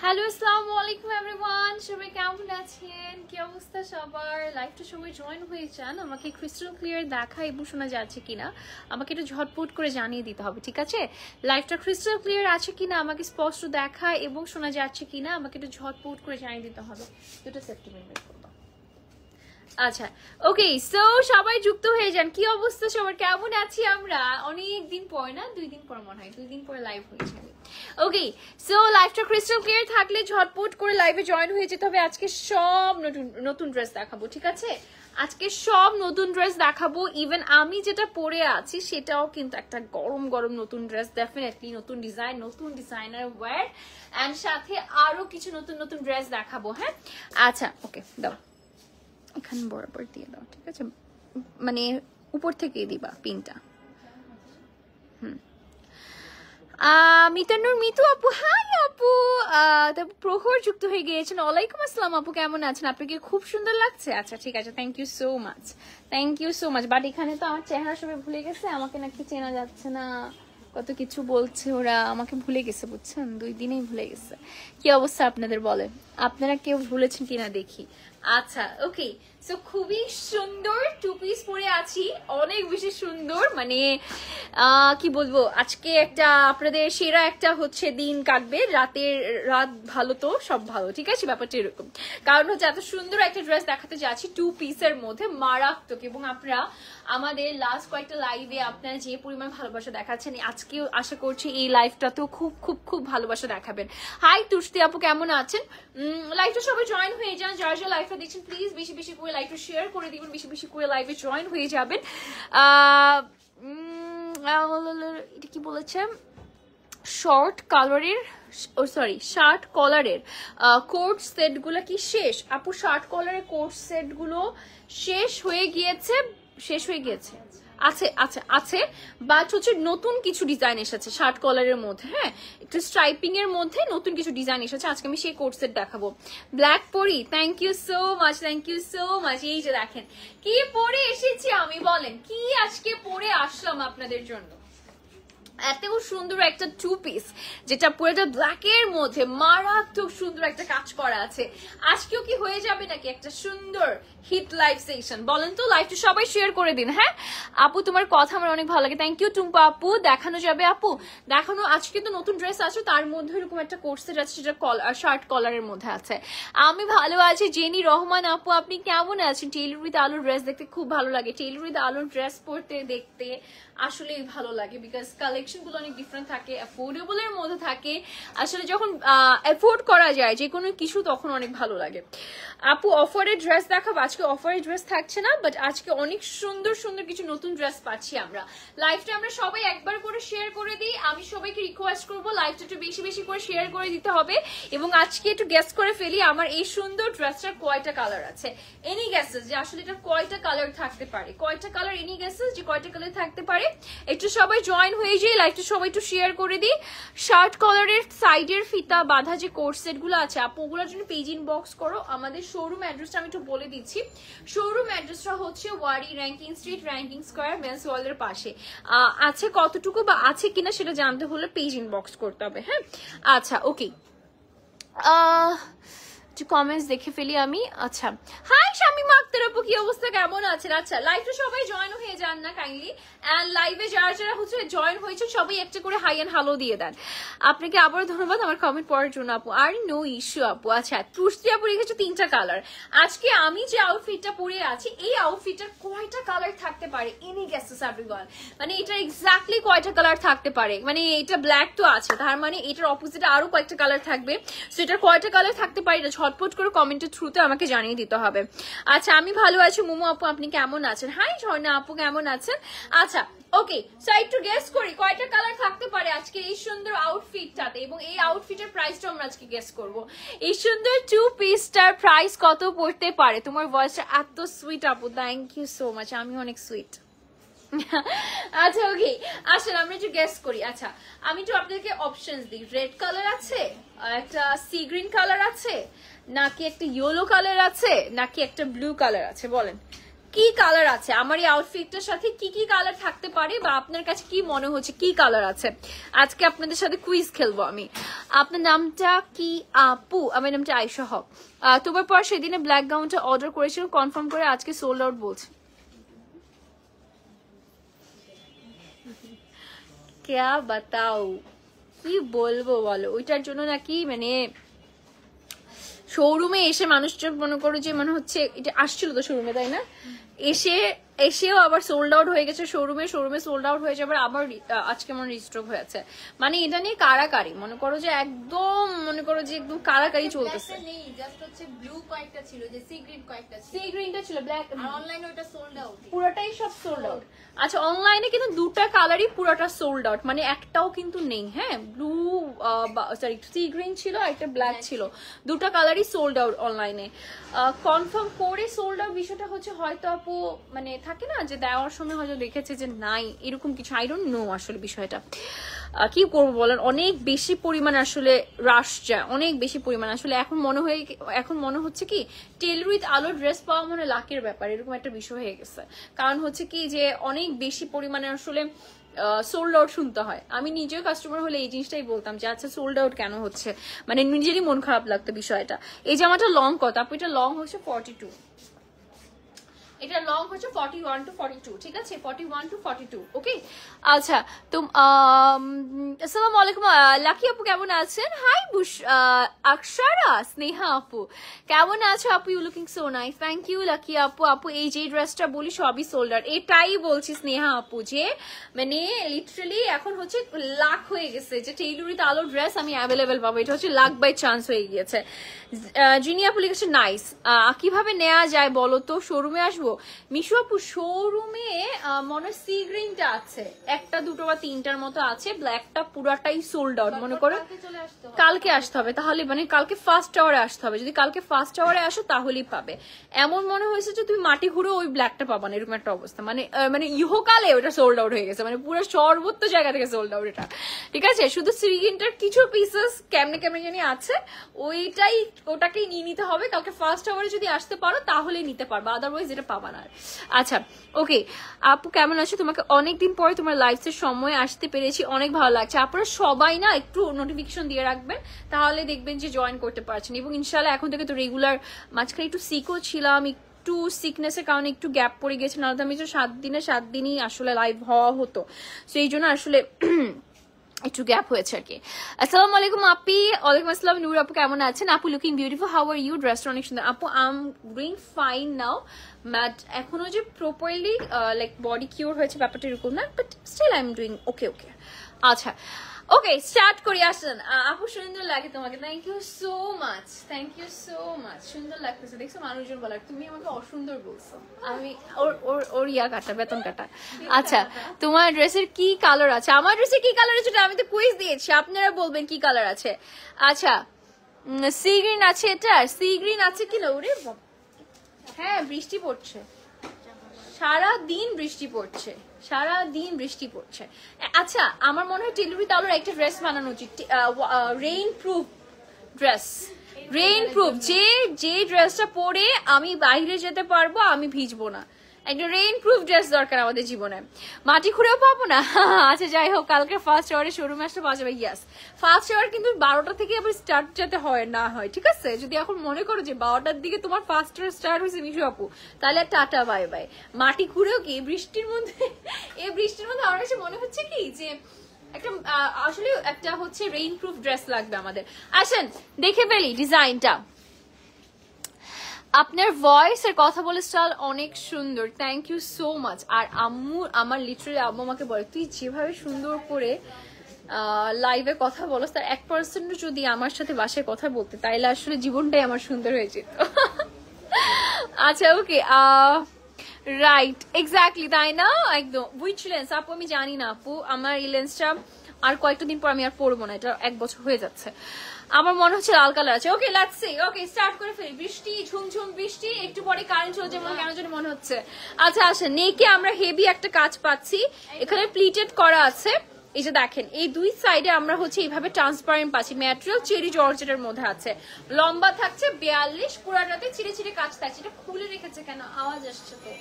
Hello আসসালামু আলাইকুম everyone, সবাই কেমন আছেন? কি অবস্থা সবার? লাইভটা সবাই জয়েন হয়ে যান। আমাকে ক্রিস্টাল ক্লিয়ার দেখা এবং শোনা যাচ্ছে কিনা আমাকে একটু ঝটপট করে জানিয়ে দিতে হবে, ঠিক আছে? লাইভটা ক্রিস্টাল ক্লিয়ার আছে কিনা, আমাকে স্পষ্ট দেখা এবং শোনা যাচ্ছে কিনা আমাকে একটু ঝটপট করে জানিয়ে দিতে হবে। দুটো সেপ্টেম্বর বের করবো। আচ্ছা, ওকে, সো সবাই যুক্ত হয়ে যান। কি অবস্থা সবার? কেমন আছি আমরা? অনেক দিন পর না, 2 দিন পর মনে হয়, 2 দিন পরে লাইভ হয়েছে। ওকে, সো লাইভটা ক্রিস্টাল ক্লিয়ার থাকলে ঝটপট করে লাইভে জয়েন হয়ে যেতে হবে। আজকে সব নতুন ড্রেস দেখাবো, ঠিক আছে? আজকে সব নতুন ড্রেস দেখাবো। ইভেন আমি যেটা পরে আছি সেটাও কিন্তু একটা গরম গরম নতুন ড্রেস, ডেফিনেটলি নতুন ডিজাইন, নতুন ডিজাইনার ওয়্যার, অ্যান্ড সাথে আরো কিছু নতুন নতুন ড্রেস দেখাবো। হ্যাঁ, আচ্ছা, ওকে, দাও এখানে বরাবর দিয়ে দাও, ঠিক আছে? মানে উপর থেকে দিবা পিনটা। মিতানুর মিতু আপু, হাই আপু। তারপর প্রহর যুক্ত হয়ে গিয়েছেন। ওয়ালাইকুম আসসালাম আপু, কেমন আছেন? আপনাকে খুব সুন্দর লাগছে। আচ্ছা, ঠিক আছে, thank you so much, thank you so much. But এখানে তো আমার চেহারা সবাই ভুলে গেছে, আমাকে নাকি চেনা যাচ্ছে না, কত কিছু বলছে ওরা, আমাকে ভুলে গেছে, বুঝছেন? 2 দিনেই ভুলে গেছে। কি অবস্থা আপনাদের বলে? আপনারা কেউ ভুলেছেন কিনা দেখি। আচ্ছা, ওকে, সো খুবই সুন্দর 2 পিস পরে আছি, অনেক বেশি সুন্দর। মানে কি বলবো, আজকে একটা আপনাদের সেরা একটা হচ্ছে দিন কাটবে। রাত ভালো তো সব ভালো, ঠিক আছে? ব্যাপারটা এরকম, কারণ হচ্ছে এত সুন্দর একটা ড্রেস দেখাতে যাচ্ছি 2 পিসের মধ্যে, মারাত্মক। এবং আপনারা আমাদের লাস্ট কয়েকটা লাইভে আপনারা যে পরিমাণ ভালোবাসা দেখাচ্ছেন, আজকেও আশা করছি এই লাইভটাতেও খুব খুব খুব ভালোবাসা দেখাবেন। হাই তুষ্টি আপু, কেমন আছেন? লাইভটা সবাই জয়েন হয়ে যান। যারা যারা লাইভটা দেখছেন প্লিজ বেশি বেশি করে লাইভটা শেয়ার করে দিবেন, বেশি বেশি করে লাইভে জয়েন হয়ে যাবেন। এটা কি বলেছে? শর্ট কালারের, ও সরি, শার্ট কলারের কোট সেটগুলো কি শেষ আপু? শার্ট কলারের কোট সেটগুলো শেষ হয়ে গিয়েছে, শেষ হয়ে গিয়েছে। আছে আছে আছে, বাট হচ্ছে নতুন কিছু ডিজাইন এসেছে শার্ট কলারের মধ্যে। হ্যাঁ, একটু স্ট্রাইপিং এর মধ্যে নতুন কিছু ডিজাইন এসেছে। আজকে আমি সেই কোট সেট দেখাবো। ব্ল্যাক পরি, thank you so much, thank you so much. এই যে দেখেন কি পরে এসেছি আমি, বলেন কি আজকে পরে আসলাম আপনাদের জন্য। এত সুন্দর একটা 2 পিস, যেটা পুরোটা ব্ল্যাকের মধ্যে মারাত্মক সুন্দর একটা কাজ করা আছে। আজকেও কি হয়ে যাবে নাকি একটা সুন্দর হিট লাইভ সেশন? বলেন তো, লাইভটা সবাই শেয়ার করে দিন। হ্যাঁ আপু, তোমার কথা আমার অনেক ভালো লাগে, থ্যাংক ইউ টুম্পা আপু। দেখানো যাবে আপু, দেখানো। আজকে তো নতুন ড্রেস আছে, তার মধ্যে এরকম একটা কোট সেট আছে, সেটা শার্ট কলারের মধ্যে আছে। আমি ভালো আছি। জেনি রহমান আপু, আপনি কেমন আছেন? টেইলর উইথ আলুর ড্রেস দেখতে খুব ভালো লাগে। টেইলর উইথ আলুর ড্রেস পরতে দেখতে আসলেই ভালো লাগে, বিকজ কালেকশন গুলো অনেক ডিফারেন্ট থাকে, অ্যাফোর্ডেবল এর মধ্যে থাকে। আসলে যখন অ্যাফোর্ড করা যায় যে কোনো কিছু, তখন অনেক ভালো লাগে। আপু অফারের ড্রেস দেখাবো। আজকে অফারের ড্রেস থাকছে না, বাট আজকে অনেক সুন্দর সুন্দর কিছু নতুন ড্রেস পাচ্ছি আমরা। লাইভটা আমরা সবাই একবার করে শেয়ার করে দিই। আমি সবাইকে রিকোয়েস্ট করবো লাইভটা একটু বেশি বেশি করে শেয়ার করে দিতে হবে। এবং আজকে একটু গেস করে ফেলি আমার এই সুন্দর ড্রেসটার কয়টা কালার আছে। এনি গেসেস যে আসলে এটা কয়টা কালার থাকতে পারে, কয়টা কালার, এনি গেসেস যে কয়টা কালার থাকতে পারে। একটু সবাই জয়েন হয়ে যাই, লাইভটা সবাই একটু শেয়ার করে দিই। শার্ট কলারের সাইডের ফিতা বাঁধা যে কোট সেট গুলো আছে আপু, ওগুলোর জন্য পেজ ইনবক্স করো। আমাদের শোরুম অ্যাড্রেসটা আমি একটু বলে দিচ্ছি। শোরুম অ্যাড্রেসটা হচ্ছে Wari Rankin street, Rankin square, men's ওয়ার্ল্ডের পাশে। আছে কতটুকু বা আছে কিনা সেটা জানতে হলে পেজ ইনবক্স করতে হবে। হ্যাঁ, আচ্ছা, ওকে, কমেন্টস দেখে ফেলি আমি। আচ্ছা, হাই শামিমা আক্তার আপু, কি অবস্থা, কেমন আছেন? আচ্ছা, লাইভটা সবাই জয়েন হয়ে যান না কাইন্ডলি। এন্ড লাইভে যারা যারা হচ্ছে জয়েন হয়েছে সবাই একটা করে হাই এন্ড হ্যালো দিয়ে দেন। আপনাকে আবারও ধন্যবাদ আমার কমেন্ট পড়ার জন্য আপু। আর নো ইস্যু আপু। আচ্ছা, তুষ্টি আপু রেখেছে 3টা কালার। আজকে আমি যে আউটফিটটা পরে আছি, এই আউটফিটটার কয়টা কালার থাকতে পারে? Any guesses everyone. মানে এটা এক্স্যাক্টলি কয়টা কালার থাকতে পারে? মানে এটা ব্ল্যাক তো আছে, তার মানে এটার অপোজিটে আরো কয়েকটা কালার থাকবে। সো এটার কয়টা কালার থাকতে পারে এটা ঝটপট করে কমেন্টের থ্রুতে আমাকে জানিয়ে দিতে হবে। আচ্ছা, আমি ভালো আছি। মোমো আপু, আপনি কেমন আছেন? হাই ঝর্ণা আপু, কেমন আছেন? আচ্ছা, ওকে, সো একটু গেস করি কয়টা কালার থাকতে পারে আজকে এই সুন্দর আউটফিটটাতে, এবং এই আউটফিটের প্রাইসটা আমরা আজকে গেস করব। এই সুন্দর 2 পিসটার প্রাইস কত পড়তে পারে? তোমার ভয়েসটা এত সুইট আপু, থ্যাংক ইউ সো মাচ। আমি অনেক সুইট। আচ্ছা, ওকে, আসলে আমরা একটু গেস করি। আচ্ছা, আমি একটু আপনাদেরকে অপশনস দিই। রেড কালার আছে, একটা সি গ্রিন কালার আছে, নাকি একটা ইয়েলো কালার আছে, নাকি একটা ব্লু কালার আছে? বলেন কি কালার আছে আমার এই আউটফিটটার সাথে, কি কি কালার থাকতে পারে বা আপনার কাছে কি মনে হচ্ছে কি কালার আছে। আজকে আপনাদের সাথে কুইজ খেলবো আমি। আপনার নামটা কি আপু? আমার নামটা আয়েশা হক। তোমার পর সেদিনে ব্ল্যাক গাউনটা অর্ডার করেছিলাম, কনফার্ম করে আজকে সোল্ড আউট বলছে। ক্যা বাতাও, কি বলবো বলো, ওইটার জন্য নাকি মানে শোরুমে এসে মানুষজন মনে করো যে মনে হচ্ছে এটা আসছিল তো শোরুমে, তাই না? এসেও আবার সোল্ড আউট হয়ে গেছে শোরুমে সোল্ড আউট হয়ে যাবার আবার আজকে মনে রিস্টক হয়েছে। মানে এটা নিয়ে কারাকারি, মনে করো যে একদম মনে করো যে একদম কারাকারি চলতেছে। জাস্ট হচ্ছে ব্লু কয়েকটা ছিল, যে সি গ্রিন কয়েকটা ছিল, সি গ্রিনটা ছিল, ব্ল্যাক আর অনলাইনে ওটা সোল্ড আউট, পুরোটাই সব সোল্ড আউট। আচ্ছা অনলাইনে কিন্তু দুটা কালারই পুরোটা সোল্ড আউট, মানে একটাও কিন্তু নেই। হ্যাঁ ব্লু সরি সি গ্রিন ছিল আর একটা ব্ল্যাক ছিল, দুটা কালারই সোল্ড আউট অনলাইনে। কনফার্ম করে সোল্ড আউট বিষয়টা হচ্ছে হয়তো আপু মানে থাকে না যে দেওয়ার সময় হয়তো দেখেছে যে নাই, এরকম কিছু, আই ডোন্ট নো আসলে বিষয়টা কি করবো বলেন। অনেক বেশি পরিমাণে আসলে রাশ যায়, অনেক বেশি পরিমাণে আসলে এখন মনে হচ্ছে কি টেইলর উইথ আলো ড্রেস পাওয়া মানে লাকের ব্যাপার, এরকম একটা বিষয় হয়ে গেছে। কারণ হচ্ছে কি যে অনেক বেশি পরিমাণে আসলে সোল্ড আউট শুনতে হয়। আমি নিজেও কাস্টমার হলে এই জিনিসটাই বলতাম যে আচ্ছা সোল্ড আউট কেন হচ্ছে, মানে নিজেরই মন খারাপ লাগতো বিষয়টা। এই জামাটা লং কত আপু? এটা লং হচ্ছে 42, এটা লং হচ্ছে 41 to 42, ঠিক আছে 41 to 42। ওকে আচ্ছা তো আসসালামু আলাইকুম লাকি আপু কেমন আছেন? হাই বুশ অক্ষরা স্নেহা আপু কেমন আছো আপু? You looking so nice, thank you Lucky আপু। আপু এই যে ড্রেসটা বলি সবই সোল্ডার, এটাই বলছি স্নেহা আপু যে মানে লিটারালি এখন হচ্ছে লাখ হয়ে গেছে যে টেইলর উইথ আলো ড্রেস আমি অ্যাভেলেবেল পাবো, এটা হচ্ছে লাখ বাই চান্স হয়ে গিয়েছে। জিনি আপু লিখেছে নাইস, কিভাবে নেওয়া যায় বলো তো? শোরুমে আসবো? মিশু আপু শোরুমে মনে সি গ্রিনটা আছে, একটা দুটো বা তিনটার মতো আছে, ব্ল্যাকটা পুরাটাই সোল্ড আউট। মনে করো কালকে আসতে হবে, তাহলে মানে কালকে ফার্স্ট আওয়ারে আসতে হবে, যদি কালকে ফার্স্ট আওয়ারে আসো তাহলেই পাবে। এমন মনে হয়েছে যে তুমি মাটি ঘুরে ওই ব্ল্যাকটা পাবা না, এরকম একটা অবস্থা। মানে ইহকালে ওটা সোল্ড আউট হয়ে গেছে, মানে পুরো সর্বোচ্চ জায়গা থেকে সোল্ড আউট এটা, ঠিক আছে। শুধু সি গ্রিনটার কিছু পিসেস কেমনে কেমনে জানি আছে, ওটাকেই নিয়ে নিতে হবে। কালকে ফার্স্ট আওয়ারে যদি আসতে পারো তাহলেই নিতে পারবে, আদারওয়াইজ এটা পাবা না। আচ্ছা ওকে আপু কেমন আছো? তোমাকে অনেকদিন পরে তোমার লাইভের সময় আসতে পেরেছি, অনেক ভালো লাগছে। আপনারা সবাই না একটু নোটিফিকেশন দিয়ে রাখবেন, তাহলে দেখবেন যে জয়েন করতে পারছেন। এবং ইনশাল্লাহ এখন থেকে তো রেগুলার, মাঝখানে একটু সিকও ছিলাম, একটু সিকনেসের কারণে একটু গ্যাপ পড়ে গেছে, নাহলে আমি তো 7 দিনই আসলে লাইভ হওয়া হতো, তো এই জন্য আসলে একটু গ্যাপ হয়েছে আর কি। আসসালামু আলাইকুম আপি। ওয়ালাইকুম আসসালাম নূর আপু কেমন আছেন? আপু looking beautiful, how are you? ড্রেসটা অনেক সুন্দর আপু। I am doing fine now, but এখনো যে প্রপারলি লাইক বডি কিউর হয়েছে ব্যাপারটা এরকম না, but still I am doing okay. আচ্ছা ওকে স্টার্ট করি। আসেন আপু সুন্দর লাগে তোমাকে, thank you so much, thank you so much. সুন্দর লাগতেছে, দেখছো মানুষজন বলার তুমি আমাকে অসুন্দর বলছো, আমি ওর ইয়া কাটা বেতন কাটা। আচ্ছা তোমার ড্রেসের কি কালার আছে? আমার ড্রেসের কি কালার আছে আমি তো কুইজ দিয়েছি, আপনারা বলবেন কি কালার আছে। আচ্ছা সি গ্রিন আছে, এটা সি গ্রিন আছে কিনা? ওরে হ্যাঁ বৃষ্টি পড়ছে, সারাদিন বৃষ্টি পড়ছে, সারাদিন বৃষ্টি পড়ছে। আচ্ছা আমার মনে হয় টেইলর উইথ আলোর একটা ড্রেস বানানো উচিত, rain proof dress, rain proof, যে ড্রেসটা পরে আমি বাইরে যেতে পারবো, আমি ভিজবো না, একটা রেইন প্রুফ ড্রেস দরকার আমাদের জীবনে। মাটি খুঁড়েও পাবো না। আচ্ছা যাই হোক, কালকে ফার্স্ট আওয়ারে শোরুমে আসতে পাওয়া যাবে। ইয়াস ফার্স্ট আওয়ার কিন্তু 12টা থেকে আবার স্টার্ট যাতে হয় না হয়, ঠিক আছে। যদি এখন মনে করো যে 12টার দিকে তোমার ফার্স্ট আওয়ার স্টার্ট হয়েছে মিশু আপু, তাহলে টাটা বাই বাই। মাটি খুঁড়েও কি বৃষ্টির মধ্যে, এই বৃষ্টির মধ্যে আমার কাছে মনে হচ্ছে কি যে একটা আসলে একটা হচ্ছে রেইন প্রুফ ড্রেস লাগবে আমাদের। আসেন দেখে ফেলি ডিজাইনটা। আপনার ভয়েস আর কথা বলে স্টাইল অনেক সুন্দর, থ্যাংক ইউ সো মাচ। আর আম্মু আমার লিটারালি আম্মু আমাকে বলে তুই যেভাবে সুন্দর করে লাইভে কথা বলো, তার 1% যদি আমার সাথে বাসায় কথা বলতে, তাইলে আসলে জীবনটাই আমার সুন্দর হয়ে যেত। আচ্ছা ওকে রাইট এক্স্যাক্টলি, তাই না? একদম উইচ লেন্স আপু আমি জানি না আপু, আমার এই লেন্সটা আর কয়েকটা দিন পর আমি আর পরবো না, এটা 1 বছর হয়ে যাচ্ছে। আমার মনে হচ্ছে লাল কালার আছে। Okay let's see, okay start করে ফেলি। বৃষ্টি ঝুমঝুম বৃষ্টি, একটু পরে কারেন্ট চলে যাবে কেন জানি মনে হচ্ছে। আচ্ছা আসেন নেকে আমরা হেভি একটা কাজ পাচ্ছি, এখানে প্লিটেড করা আছে। এই যে দেখেন এই দুই সাইডে আমরা হচ্ছে এইভাবে ট্রান্সপারেন্ট পাচ্ছি, ম্যাটেরিয়াল চেরি জর্জেটের মধ্যে আছে, লম্বা থাকছে 42, পুরাটাতে চিড়ে চিড়ে কাজ থাকছে। এটা খুলে রেখেছে কেন? আওয়াজ আসছে তো,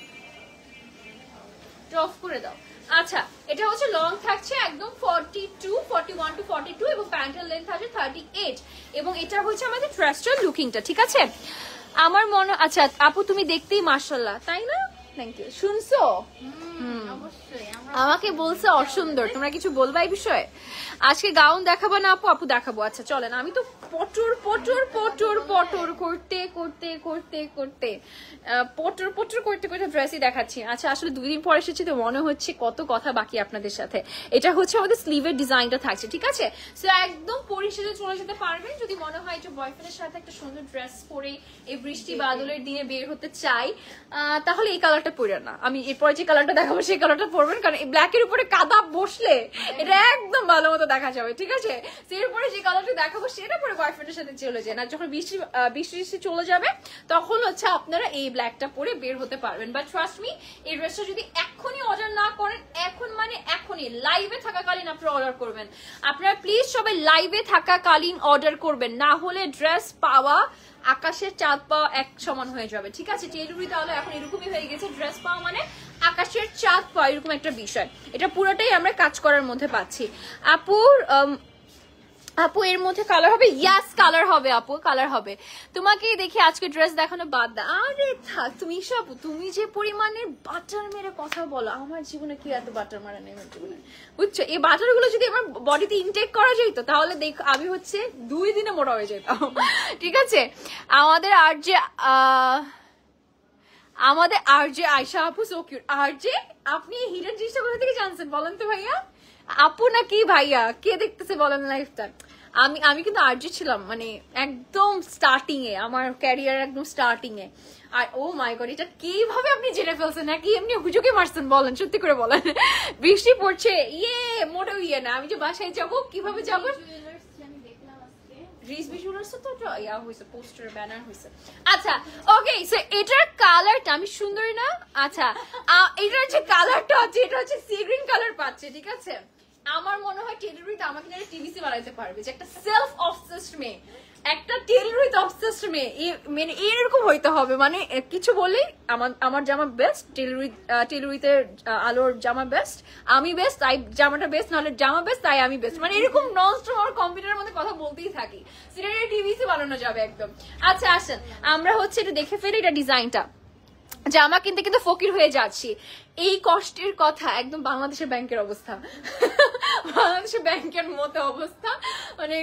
অফ করে দাও। আচ্ছা, এটা হচ্ছে লং থাকছে একদম 41 to 42 এবং প্যান্টের লেন্থ আছে 38 এবং এটা হচ্ছে আমাদের ট্রাস্টার লুকিংটা, ঠিক আছে? আমার মনে, আচ্ছা আপু তুমি দেখতেই মাশাআল্লাহ, তাই না? Thank you. শুনছো? অবশ্যই আমাকে বলছে অসুন্দর, তোমরা কিছু বলবা এই বিষয়ে? আজকে গাউন দেখাবো না আপু? আপু দেখাবো। আচ্ছা চলেন, আমি তো পটর পটর পটর পটর করতে করতে করতে করতে পটর পটর করতে করতে ড্রেসই দেখাচ্ছি। আচ্ছা আসলে 2 দিন পর এসেছি তো মনে হচ্ছে কত কথা বাকি আপনাদের সাথে। এটা হচ্ছে আমাদের স্লিভের ডিজাইনটা থাকছে, ঠিক আছে? সো একদম পরিশেষে চলে যেতে পারবেন যদি মনে হয় যে বয়ফ্রেন্ডের সাথে একটা সুন্দর ড্রেস পরে এই বৃষ্টি বাদলের দিনে বের হতে চাই, তাহলে এই কালারটা পরে না। আমি এরপরে যে কালারটা দেখাবো সেই কালারটা পরবেন, কারণ এই ব্ল্যাকের উপরে কাদা বসলে এটা একদম ভালো মতো দেখা যাবে, ঠিক আছে? এরপরে যে কালারটা দেখাবো সেটা পরে বয়ফ্রেন্ডের সাথে চলে যায় না, যখন বৃষ্টি বৃষ্টি চলে যাবে তখন হচ্ছে আপনারা এই ব্ল্যাকটা পরে বের হতে পারবেন। বাট ট্রাস্ট মি, এই ড্রেসটা যদি এখনই অর্ডার না করেন, এখন মানে এখনই লাইভে থাকাকালীন আপনারা অর্ডার করবেন। আপনারা প্লিজ সবাই লাইভে থাকাকালীন অর্ডার করবেন, না হলে ড্রেস পাওয়া আকাশের চাঁদ পাওয়া এক সমান হয়ে যাবে, ঠিক আছে? টেলিভারি তাহলে এখন এরকমই হয়ে গেছে, ড্রেস পাওয়া মানে আকাশের চাঁদ পাওয়া, এরকম একটা বিষয়। এটা পুরোটাই আমরা কাজ করার মধ্যে পাচ্ছি। আপু এর মধ্যে কালার হবে? ইয়াস কালার হবে আপু, কালার হবে। তোমাকে দেখি আজকে ড্রেস দেখানো বাদ দা। আরে থাক তুমি সব, তুমি যে পরিমাণে বাটার মেরে কথা বলো, আমার জীবনে কি এত বাটার মারা নেই আমার জীবনে, বুঝছো? এই বাটার গুলো যদি আমার বডিতে ইনটেক করা যেত তাহলে দেখ আমি হচ্ছে 2 দিনে মোটা হয়ে যেতাম, ঠিক আছে? আমাদের আর যে আয়শা আপু সো কিউট। আর যে আপনি হিডেন জিনিসটা কোথা থেকে জানছেন বলেন তো ভাইয়া? আপু নাকি ভাইয়া, কে দেখতেছে বলেন লাইফটা? আমি কিন্তু আরজে ছিলাম, মানে একদম স্টার্টিং এ, আমার ক্যারিয়ার একদম স্টার্টিং এ। আর ও মাই গড, এটা কিভাবে আপনি জেনে ফেলছেন? নাকি এমনি হুজুকে মারছেন? বলেন, সত্যি করে বলেন। বৃষ্টি পড়ছে, ইয়ে মোটেও ইয়ে না। আমি যে বাসায় যাব, কিভাবে যাবো? আচ্ছা ওকে, সো এটার কালারটা আমি সুন্দর না? আচ্ছা এটার যে কালারটা আছে এটা হচ্ছে সি গ্রিন কালার পাচ্ছে, ঠিক আছে? আমার মনে হয় টেলিভিতে আমাকে নিয়ে টিভিসি বানাইতে পারবে, যে একটা সেলফ অবসেসড মেয়ে, একটা টেলিভিতে অবসেসড মেয়ে, মানে এরকম হইতে হবে। মানে কিছু বললেই আমার জামা বেস্ট, টেলিভিতে আলোর জামা বেস্ট, আমি বেস্ট তাই জামাটা বেস্ট, নাহলে জামা বেস্ট তাই আমি বেস্ট, মানে এরকম ননস্টপ আমার কম্পিউটারের মধ্যে কথা বলতেই থাকি। সেটা টিভিসি বানানো যাবে একদম। আচ্ছা আসেন আমরা হচ্ছে এটা দেখে ফেলি, এটা ডিজাইনটা। জামা কিনতে কিন্তু ফকির হয়ে যাচ্ছি, এই কষ্টের কথা। একদম বাংলাদেশের ব্যাংকের অবস্থা, বাংলাদেশের ব্যাংকের মতো অবস্থা, মানে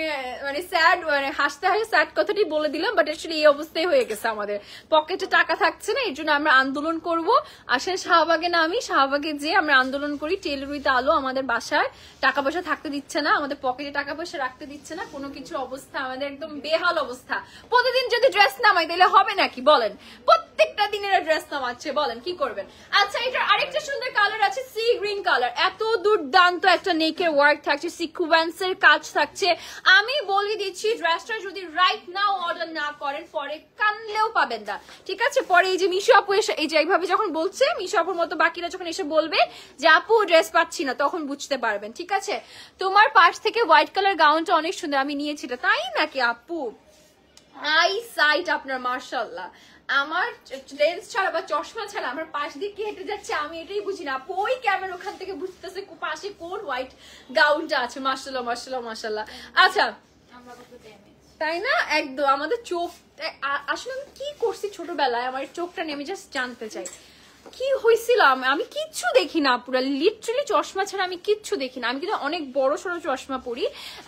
মানে স্যাড, মানে হাসতে হাসতে স্যাড কথাটি বলে দিলাম, বাট অ্যাকচুয়ালি এই অবস্থাই হয়ে গেছে। আমাদের পকেটে টাকা থাকছে না, এই জন্য আমরা আন্দোলন করব। আসলে শাহবাগে না, আমি শাহবাগে যে আমরা আন্দোলন করি, টেলিভিতে আলো আমাদের বাসায় টাকা পয়সা থাকতে দিচ্ছে না, আমাদের পকেটে টাকা পয়সা রাখতে দিচ্ছে না, কোনো কিছু অবস্থা আমাদের একদম বেহাল অবস্থা। প্রতিদিন যদি ড্রেস নামাই তাহলে হবে নাকি বলেন? প্রত্যেকটা দিনের ড্রেস নামাচ্ছে, বলেন কি করবেন? আচ্ছা এটার আরেকটা সুন্দর কালার আছে, সি গ্রিন কালার। এত দুর্দান্ত একটা নেকের ওয়ার্ক থাকছে, সিকোয়েন্সের কাজ থাকছে। আমি বলে দিচ্ছি ড্রেসটা যদি রাইট নাও অর্ডার না করেন পরে কানলেও পাবেন না, ঠিক আছে? পরে এই যে মিশু আপু এসে এই যে এইভাবে যখন বলছে, মিশু আপুর মতো বাকিরা যখন এসে বলবে যে আপু ড্রেস পাচ্ছি না, তখন বুঝতে পারবেন, ঠিক আছে? তোমার পাশ থেকে হোয়াইট কালার গাউনটা অনেক সুন্দর, আমি নিয়েছি, তাই নাকি আপু? আই সাইট আপনার মাশাআল্লাহ। আমার লেন্স ছাড়া বা চশমা ছাড়া আমার পাশ দিয়ে কি হেঁটে যাচ্ছে আমি এটাই বুঝি না। ওই ক্যামেরা ওখান থেকে বুঝতেছে পাশে কোন হোয়াইট গাউনটা আছে। মাশাআল্লাহ মাশাআল্লাহ মাশাআল্লাহ। আচ্ছা তাই না? একদম আমাদের চোখ, আসলে আমি কি করছি ছোটবেলায়, আমার চোখটা নিয়ে আমি জাস্ট জানতে চাই কি হয়েছিল। আমি কিচ্ছু দেখি না, পুরো লিটারালি চশমা ছাড়া আমি কিচ্ছু দেখি না। আমি কিন্তু অনেক বড় সড়ো চশমা পরি,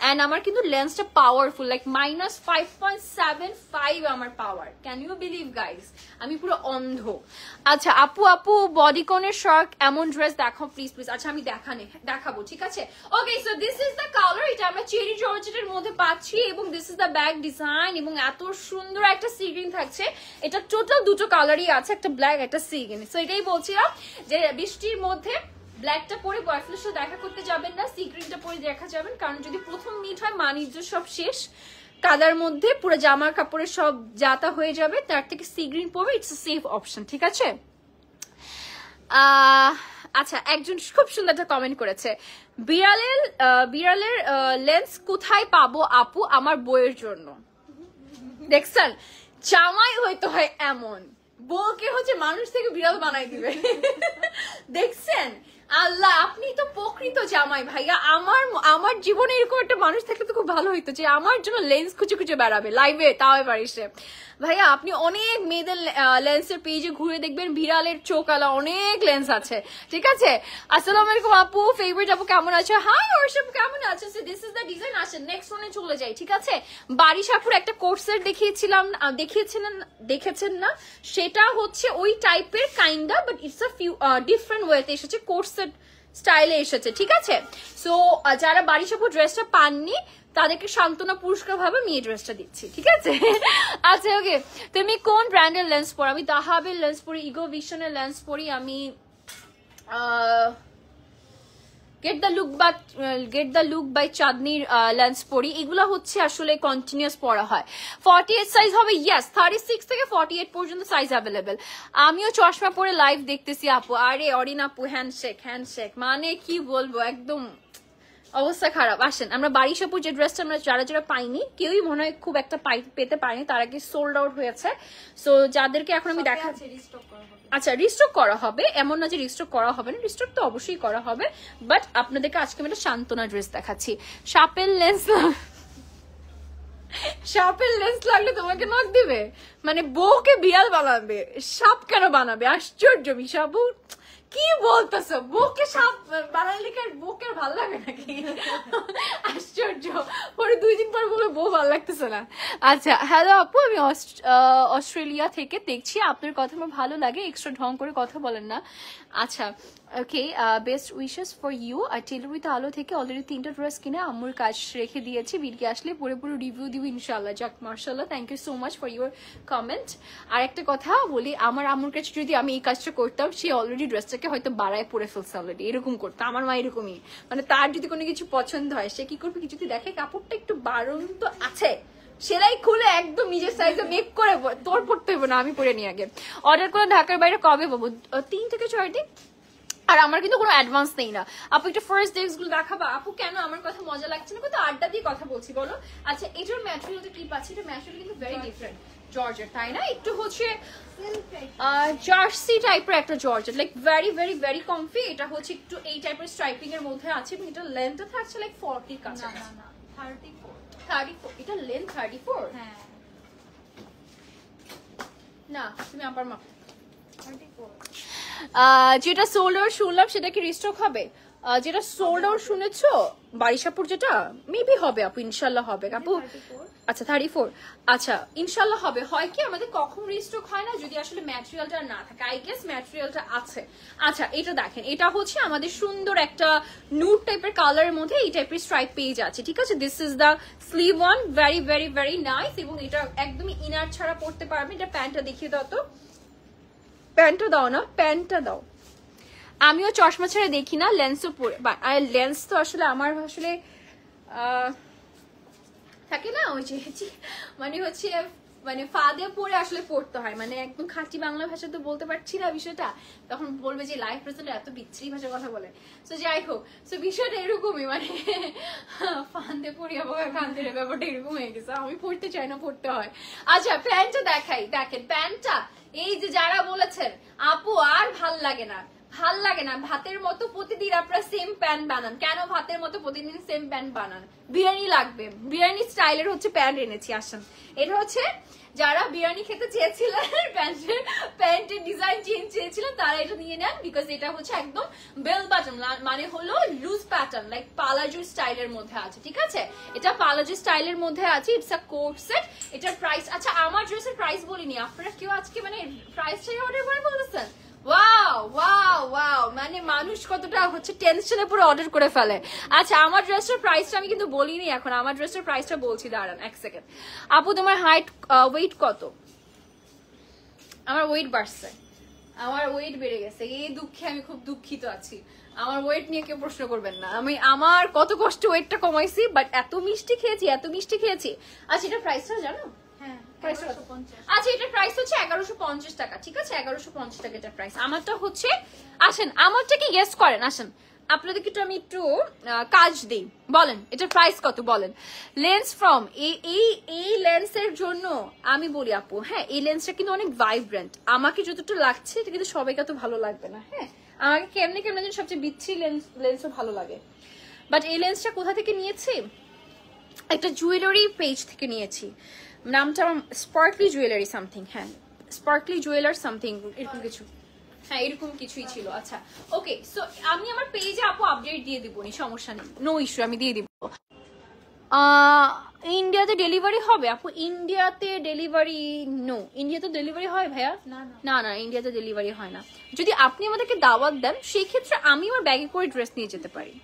এন্ড আমার কিন্তু লেন্সটা পাওয়ারফুল, লাইক -5.75 আমার power. Can you believe guys? আমি পুরো অন্ধ। আচ্ছা আপু বডিকনের শর্ট এমন ড্রেস দেখাও প্লিজ প্লিজ। আচ্ছা আমি দেখাবো, ঠিক আছে? Okay so this is the colour, এটা আমরা চেরি জর্জেটের মধ্যে পাচ্ছি, এবং this is the back design, এবং এত সুন্দর একটা সি গ্রিন থাকছে। এটা টোটাল দুটো কালারই আছে, একটা ব্ল্যাক একটা সি গ্রিন। সো এটাই বলছিলাম যে বৃষ্টির মধ্যে ব্ল্যাকটা পরে বয়ফ্রেন্ডের সাথে দেখা করতে যাবেন না, সি গ্রিনটা পরে দেখা যাবেন, কারণ যদি প্রথম মিট হয় মানিজ্য সব শেষ, কাদার মধ্যে পুরো জামার কাপড়ের সব যাতা হয়ে যাবে, তার থেকে সি গ্রিন পরবে, ইটস আ সেফ অপশন, ঠিক আছে? আচ্ছা একজন খুব সুন্দর একটা কমেন্ট করেছে, বিড়ালের লেন্স কোথায় পাবো আপু আমার বইয়ের জন্য? দেখছেন, জামাই হইতে হয় এমন, বউকে হচ্ছে মানুষ থেকে বিড়াল বানাই দিবে। দেখছেন আল্লাহ, আপনি তো প্রকৃত জামাই ভাইয়া। আমার জীবনে এরকম একটা মানুষ থাকলে তো খুব ভালো হইতো, যে আমার জন্য লেন্স খুঁজে খুঁজে বেড়াবে লাইভে, তাও পারিসে। ভাইয়া আপনি অনেক মেয়েদের লেন্সের পেজে ঘুরে দেখবেন বিড়ালের চোখ আলা অনেক লেন্স আছে, ঠিক আছে। আসসালামু আলাইকুম আপু, ফেভারিট আপু কেমন আছে? হাই অর্ষব কেমন আছে? This is the design. আসেন নেক্সট ওয়ানে চলে যাই, ঠিক আছে। বারিশাপুর একটা কোর্সের দেখেছেন না, সেটা হচ্ছে ওই টাইপের kinda, but it's a few different ওয়েতে এসেছে, কোর্সের স্টাইলে এসেছে, ঠিক আছে। সো যারা বারিশাপুর ড্রেসটা পাননি তাদেরকে সান্ত্বনা পুরস্কার ভাবে আমি এই ড্রেসটা দিচ্ছি, ঠিক আছে। আচ্ছা ওকে, তুমি কোন ব্র্যান্ডের লেন্স পরো? আমি দাহাবের লেন্স পরি, ইগো ভিশনের লেন্স পরি, আমি গেট দ্য লুক বাই চাঁদনির লেন্স পরি। এগুলো হচ্ছে আসলে কন্টিনিউয়াস পরা হয়। 48 সাইজ হবে, ইয়েস 36 থেকে 48 পর্যন্ত সাইজ অ্যাভেলেবেল। আমিও চশমা পরে লাইভ দেখতেছি আপু। আরে অরিন আপু হ্যান্ডশেক মানে কি বলবো, একদম অবস্থা খারাপ। আসেন আমরা বারিশাপুর যে ড্রেসটা আমরা যারা পাইনি, কেউই মনে হয় খুব একটা পেতে পারেনি, তার আগে সোল্ড আউট হয়েছে। সো যাদেরকে এখন আমি দেখা, আচ্ছা রিস্টক করা হবে, এমন না যে রিস্টক করা হবে না, রিস্টক তো অবশ্যই করা হবে, বাট আপনাদেরকে আজকে আমি একটা সান্ত্বনা ড্রেস দেখাচ্ছি। সাপের লেন্স লাগলে তোমাকে নক দিবে, মানে বউকে বিড়াল বানাবে, সাপ কেন বানাবে? আশ্চর্য মিশাবু, কি বলতেছো? বউকে সাপ বানাইলে কি আর বউকে আর ভালো লাগে নাকি? আশ্চর্য, পরে 2 দিন পর বলবে বউ ভালো লাগতেছে না। আচ্ছা হ্যালো আপু, আমি অস্ট্রেলিয়া থেকে দেখছি, আপনার কথা আমার ভালো লাগে, এক্সট্রা ঢং করে কথা বলেন না। আচ্ছা okay, best wishes for you. আর টেলর উইথ আলো থেকে অলরেডি 3টা ড্রেস কিনে আম্মুর কাজ রেখে দিয়েছি, বিলকে আসলে পুরো রিভিউ দিব ইনশাল্লাহ। যাক মার্শাল্লাহ, thank you so much for your comment. আর একটা কথা বলি, আমার আম্মুর কাছে যদি আমি এই কাজটা করতাম, সে অলরেডি ড্রেসটাকে হয়তো বাড়ায় পরে ফেলছে অলরেডি, এরকম করতো। আমার মা এরকমই, মানে তার যদি কোনো কিছু পছন্দ হয় সে কি করবে, কি যদি দেখে কাপড়টা একটু বাড়ন তো আছে, সেলাই খুলে একদম নিজের সাইজে মেক করে, তোর পড়তে হবে না, আমি পরে নিয়ে আগে। অর্ডার করে ঢাকার বাইরে কবে পাবো? 3 থেকে 4 দিন। আর আমার কিন্তু কোনো অ্যাডভান্স নেই না আপু। একটা ফার্স্ট ডেটস গুলো দেখাবা আপু? কেন, আমার কথা মজা লাগছে না? কত আড্ডা দিয়ে কথা বলছি বলো। আচ্ছা এটার ম্যাটেরিয়ালটা কি পাচ্ছি? এটা ম্যাটেরিয়াল কিন্তু ভেরি ডিফারেন্ট, জর্জেট, তাই না? একটু হচ্ছে জার্সি টাইপের একটা georgette, like very very very comfy. এটা হচ্ছে একটু এই টাইপের স্ট্রাইপিং এর মধ্যে আছে, এবং এটা লেন্থটা থাকছে লাইক 40 কাছে, না 34। এটা লেন্থ 34? হ্যাঁ না তুমি আবার মাপ। 34 যেটা সোল্ড আউট শুনলাম সেটা কি রিস্টক হবে? যেটা সোল্ড আউট শুনেছো বারিশাপুর, যেটা মেবি হবে আপু, ইনশাল্লাহ হবে আপু। আচ্ছা 34, আচ্ছা ইনশাল্লাহ হবে। হয় কি আমাদের কখন রিস্টক হয় না, যদি আসলে ম্যাটেরিয়ালটা না থাকে। আই গেস ম্যাটেরিয়ালটা আছে। আচ্ছা এটা দেখেন, এটা হচ্ছে আমাদের সুন্দর একটা নুড টাইপের কালারের মধ্যে এই টাইপের স্ট্রাইপ পেজ আছে, ঠিক আছে। This is the sleeve one, very very very nice, এবং এটা একদমই ইনার ছাড়া পড়তে পারবে। এটা প্যান্টটা দেখিয়ে দাও তো, প্যান্টটা দাও না, প্যান্টটা দাও। আমিও চশমা ছেড়ে দেখি না, লেন্সও পরে, আর লেন্স তো আসলে আমার আসলে থাকে না ওই যে, মানে হচ্ছে মানে ফাঁদে পরে আসলে পড়তে হয়, মানে একদম খাঁটি বাংলা ভাষা তো বলতে পারছি না বিষয়টা, তখন বলবে যে লাইফ প্রেজেন্ট এত বিচ্ছিরি ভাষার কথা বলে। তো যাই হোক, তো বিষয়টা এরকমই, মানে ফাঁদে পড়ি আবার ফাঁদের ব্যাপারটা এরকম হয়ে গেছে, আমি পড়তে চাই না, পড়তে হয়। আচ্ছা প্যান্টটা দেখাই, দেখেন প্যান্টটা, এই যে যারা বলেছেন আপু আর ভাল লাগে না, ভাল লাগে না, ভাতের মতো প্রতিদিন আপনারা সেম প্যান্ট বানান কেন? ভাতের মতো প্রতিদিন সেম প্যান্ট বানান, বিরিয়ানি লাগবে, বিরিয়ানি স্টাইলের হচ্ছে প্যান্ট এনেছি। আসেন, এটা হচ্ছে যারা বিরিয়ানি খেতে চেয়েছিলেন, প্যান্টের ডিজাইন চেঞ্জ চেয়েছিলেন, তারা এটা নিয়ে নেন, বিকজ এটা হচ্ছে একদম বেল বাটন, মানে হলো লুজ প্যাটার্ন, লাইক পালাজো স্টাইলের মধ্যে আছে, ঠিক আছে। এটা পালাজো স্টাইলের মধ্যে আছে, ইটস আ কোট সেট। এটার প্রাইস, আচ্ছা আমার ড্রেসের প্রাইস বলিনি, আপনারা কেউ আজকে মানে প্রাইসটাই অর্ডার করে বলতেছেন? ওয়াও ওয়াও ওয়াও, মানে মানুষ কতটা হচ্ছে টেনশনে পুরো অর্ডার করে ফেলে। আচ্ছা আমার ড্রেসটার প্রাইসটা আমি কিন্তু বলিনি এখন, আমার ড্রেসটার প্রাইসটা বলছি, দাঁড়ান 1 সেকেন্ড। আপু তোমার হাইট ওয়েট কত? আমার ওয়েট বাড়ছে, আমার ওয়েট বেড়ে গেছে, এই দুঃখে আমি খুব দুঃখিত আছি। আমার ওয়েট নিয়ে কেউ প্রশ্ন করবেন না, আমি আমার কত কষ্ট ওয়েটটা কমাইছি, বাট এত মিষ্টি খেয়েছি, এত মিষ্টি খেয়েছি। আচ্ছা এটার প্রাইসটা জানো? আচ্ছা এটার প্রাইস হচ্ছে 1150 টাকা, ঠিক আছে, 1150 টাকা এটার প্রাইস। আমারটা হচ্ছে, আসেন আমারটা কি গেস করেন, আসেন আপনাদেরকে একটু আমি একটু কাজ দিই, বলেন এটা প্রাইস কত বলেন। লেন্স ফ্রম এই লেন্সের জন্য আমি বলি আপু, হ্যাঁ এই লেন্সটা কিন্তু অনেক ভাইব্রেন্ট, আমাকে যতটা লাগছে এটা কিন্তু সবাইকে তো ভালো লাগবে না, হ্যাঁ আমাকে কেমনে কেমনে যেন সবচেয়ে বিচ্ছিরি লেন্সও ভালো লাগে। বাট এই লেন্সটা কোথা থেকে নিয়েছি, একটা জুয়েলারি পেজ থেকে নিয়েছি, নামটা স্পার্কলি জুয়েলারি সামথিং, হ্যাঁ স্পার্কলি জুয়েলার সামথিং এরকম কিছু, হ্যাঁ এরকম কিছুই ছিল। আচ্ছা ওকে, সো আমি আমার পেজে আপু আপডেট দিয়ে দিব, নি সমস্যা নেই, নো ইস্যু, আমি দিয়ে দিব। ইন্ডিয়াতে ডেলিভারি হবে আপু? ইন্ডিয়াতে ডেলিভারি নো, ইন্ডিয়াতে ডেলিভারি হয় ভাইয়া? না না ইন্ডিয়াতে ডেলিভারি হয় না। যদি আপনি আমাদেরকে দাওয়াত দেন সেই ক্ষেত্রে আমি আমার ব্যাগে করে ড্রেস নিয়ে যেতে পারি,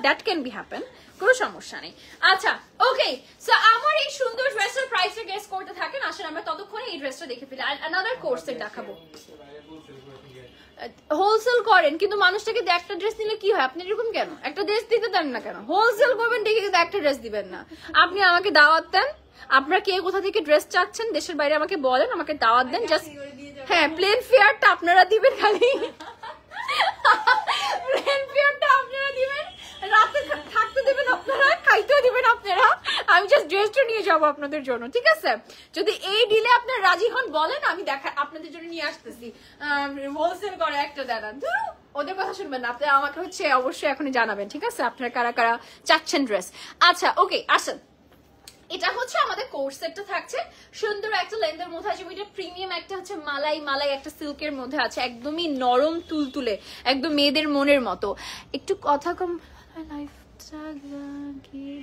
দ্যাট ক্যান বি হ্যাপেন, কোনো সমস্যা নেই। আচ্ছা ওকে, সো আমার এই সুন্দর ড্রেসের প্রাইসটা গেস করতে থাকেন, আসলে আমরা ততক্ষণে এই ড্রেসটা দেখে ফেলি। আর আনাদার কোর্সের দেখাবো, হোলসেল করেন কিন্তু মানুষটাকে একটা ড্রেস নিলে কি হয়, আপনি এরকম কেন একটা ড্রেস দিতে দেন না কেন, হোলসেল করবেন দেখে কিন্তু একটা ড্রেস দিবেন না। আপনি আমাকে দাওয়াত দেন, আপনারা কে কোথা থেকে ড্রেস চাচ্ছেন দেশের বাইরে আমাকে বলেন, আমাকে দাওয়াত দেন, জাস্ট হ্যাঁ প্লেন ফেয়ারটা আপনারা দিবেন, খালি প্লেন ফেয়ারটা আপনারা দিবেন, রাতে থাকতে দেবেন আপনারা, খাইতেও দিবেন আপনারা, আমি জাস্ট ড্রেসটা নিয়ে যাবো আপনাদের জন্য, ঠিক আছে? যদি এই ডিলে আপনারা রাজি হন বলেন, আমি দেখা আপনাদের জন্য নিয়ে আসতেছি। হোলসেল করে একটা দাদা, ওদের কথা শুনবেন না, আপনারা আমাকে হচ্ছে অবশ্যই এখনই জানাবেন, ঠিক আছে আপনারা কারা কারা চাচ্ছেন ড্রেস। আচ্ছা ওকে আসেন, এটা হচ্ছে আমাদের কোর্স সেটটা থাকছে সুন্দর একটা লেন্থের মধ্যে আছে, এটা প্রিমিয়াম একটা হচ্ছে মালাই একটা সিল্কের মধ্যে আছে, একদমই নরম তুলতুলে, একদম মেয়েদের মনের মতো। একটু কথা কম,